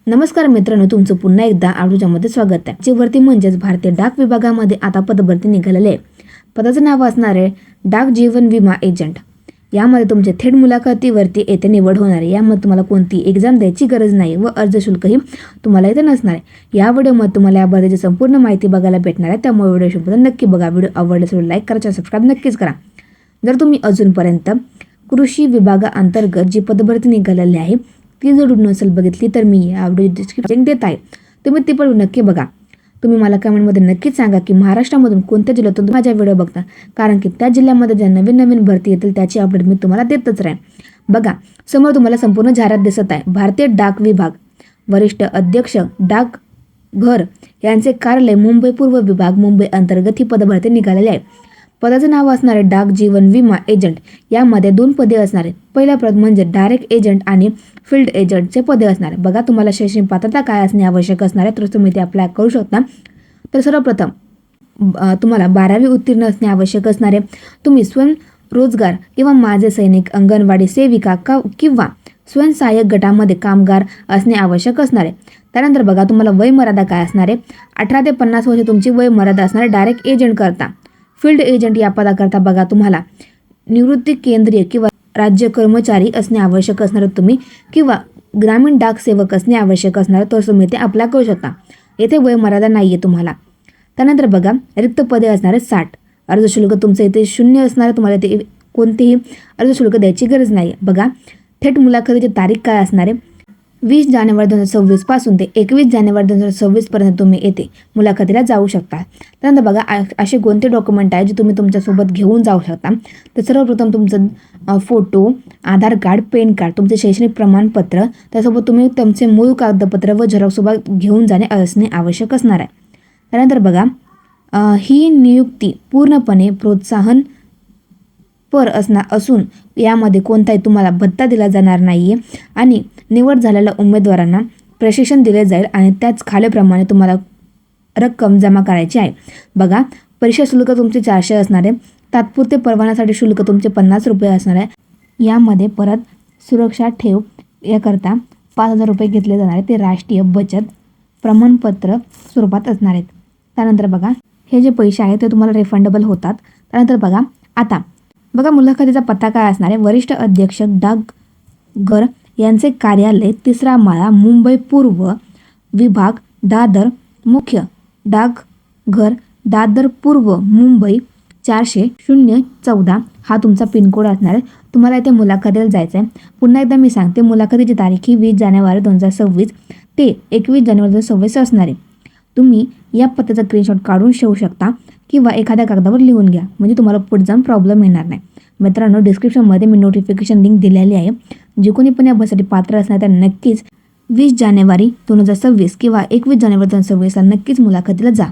नमस्कार मित्रांनो, तुमचं पुन्हा एकदा आडूच्यामध्ये स्वागत आहे. वरती म्हणजेच भारतीय डाक विभागामध्ये आता पदभरती निघालेली आहे. पदाचं नाव असणार आहे डाक जीवन विमा एजंट. यामध्ये तुमचे थेट मुलाखतीवरती येथे निवड होणार आहे. यामध्ये तुम्हाला कोणती एक्झाम द्यायची गरज नाही व अर्ज शुल्कही तुम्हाला इथे नसणार आहे. या व्हिडिओमध्ये तुम्हाला या भरतीची संपूर्ण माहिती बघायला भेटणार आहे. त्यामुळे व्हिडिओ शेवटपर्यंत नक्की बघा. व्हिडिओ आवडल्यास लाईक करा, सबस्क्राईब नक्कीच करा. जर तुम्ही अजूनपर्यंत कृषी विभागाअंतर्गत जी पदभरती निघालेली आहे ती जर नसेल बघितली तर मी या व्हिडिओ डिस्क्रिप्शन देत आहे, तुम्ही ती पण नक्की बघा. तुम्ही मला कमेंटमध्ये नक्कीच सांगा की महाराष्ट्रामधून कोणत्या जिल्ह्यातून माझ्या व्हिडिओ बघता, कारण की त्या जिल्ह्यामध्ये ज्या नवीन नवीन भरती येतील त्याची अपडेट मी तुम्हाला देतच राहीन. बघा, समोर तुम्हाला संपूर्ण जाहिरात दिसत आहे. भारतीय डाक विभाग वरिष्ठ अध्यक्ष डाक घर यांचे कार्यालय मुंबई पूर्व विभाग मुंबई अंतर्गत ही पदभरती निघालेली आहे. पदाचं नाव असणारे डाक जीवन विमा एजंट. यामध्ये 2 पदे असणार आहेत. पहिला पद म्हणजे डायरेक्ट एजंट आणि फील्ड एजंटचे पदे असणार आहे. बघा, तुम्हाला शैक्षणिक पात्रता काय असणे आवश्यक असणार आहे तर तुम्ही ते अप्लाय करू शकता. तर सर्वप्रथम तुम्हाला 12वी उत्तीर्ण असणे आवश्यक असणार आहे. तुम्ही स्वयंरोजगार किंवा माझे सैनिक, अंगणवाडी सेविका किंवा स्वयंसहाय्यक गटामध्ये कामगार असणे आवश्यक असणार आहे. त्यानंतर बघा, तुम्हाला वयमर्यादा काय असणार आहे. 18 ते 50 वर्ष तुमची वयमर्यादा असणार आहे डायरेक्ट एजंट करता. फील्ड एजंट या पदाकरता बघा, तुम्हाला निवृत्ती केंद्रीय किंवा राज्य कर्मचारी असणे आवश्यक असणार तुम्ही, किंवा ग्रामीण डाक सेवक असणे आवश्यक असणार तर तुम्ही ते अप्लाय करू शकता. येथे वयमर्यादा नाही आहे तुम्हाला. त्यानंतर बघा, रिक्त पदे असणार आहे 60. अर्ज शुल्क तुमचं इथे 0 असणार आहे. तुम्हाला ते कोणतेही अर्ज शुल्क द्यायची गरज नाही. बघा, थेट मुलाखतीची तारीख काय असणार आहे. 20 जानेवारी 2026 पासून ते 21 जानेवारी 2026 पर्यंत तुम्ही येथे मुलाखतीला जाऊ शकता. त्यानंतर बघा, असे कोणते डॉक्युमेंट आहे जे तुम्ही तुमच्यासोबत घेऊन जाऊ शकता. तर सर्वप्रथम तुमचं फोटो, आधार कार्ड, पॅन कार्ड, तुमचे शैक्षणिक प्रमाणपत्र, त्यासोबत तुम्ही तुमचे मूळ कागदपत्र व झेरॉक्ससोबत घेऊन जाणे असणे आवश्यक असणार आहे. त्यानंतर बघा, ही नियुक्ती पूर्णपणे प्रोत्साहन पर असून यामध्ये कोणताही तुम्हाला भत्ता दिला जाणार नाही आहे आणि निवड झालेल्या उमेदवारांना प्रशिक्षण दिले जाईल आणि त्याच खालीलप्रमाणे तुम्हाला रक्कम जमा करायची आहे. बघा, परीक्षा शुल्क तुमचे 400 असणार आहे. तात्पुरते परवान्यासाठी शुल्क तुमचे 50 रुपये असणार आहे. यामध्ये परत सुरक्षा ठेव याकरता 5000 रुपये घेतले जाणार आहे. ते राष्ट्रीय बचत प्रमाणपत्र स्वरूपात असणार आहेत. त्यानंतर बघा, हे जे पैसे आहेत ते तुम्हाला रिफंडेबल होतात. त्यानंतर बघा, आता बघा, मुलाखतीचा पत्ता काय असणार आहे. वरिष्ठ अध्यक्ष डाक घर यांचे कार्यालय 3रा माळा मुंबई पूर्व विभाग दादर. मुख्य डाक घर दादर पूर्व मुंबई 400-014 हा तुमचा पिनकोड असणार आहे. तुम्हाला इथे मुलाखतीला जायचं आहे. पुन्हा एकदा मी सांगते, मुलाखतीची तारीख ही 20 जानेवारी 2026 ते 21 जानेवारी 2026 असणार आहे. तुम्ही या पत्त्याचा स्क्रीनशॉट काढून ठेवू शकता किंवा एखाद्या कागदावर लिहून घ्या, म्हणजे तुम्हाला पुढे जाऊन प्रॉब्लेम येणार नाही. मित्रांनो, डिस्क्रिप्शनमध्ये मी नोटिफिकेशन लिंक दिलेली आहे. जे कोणी पण या बससाठी पात्र असणार तर नक्कीच 20 जानेवारी 2026 किंवा 21 जानेवारी 2026 नक्कीच मुलाखतीला जा.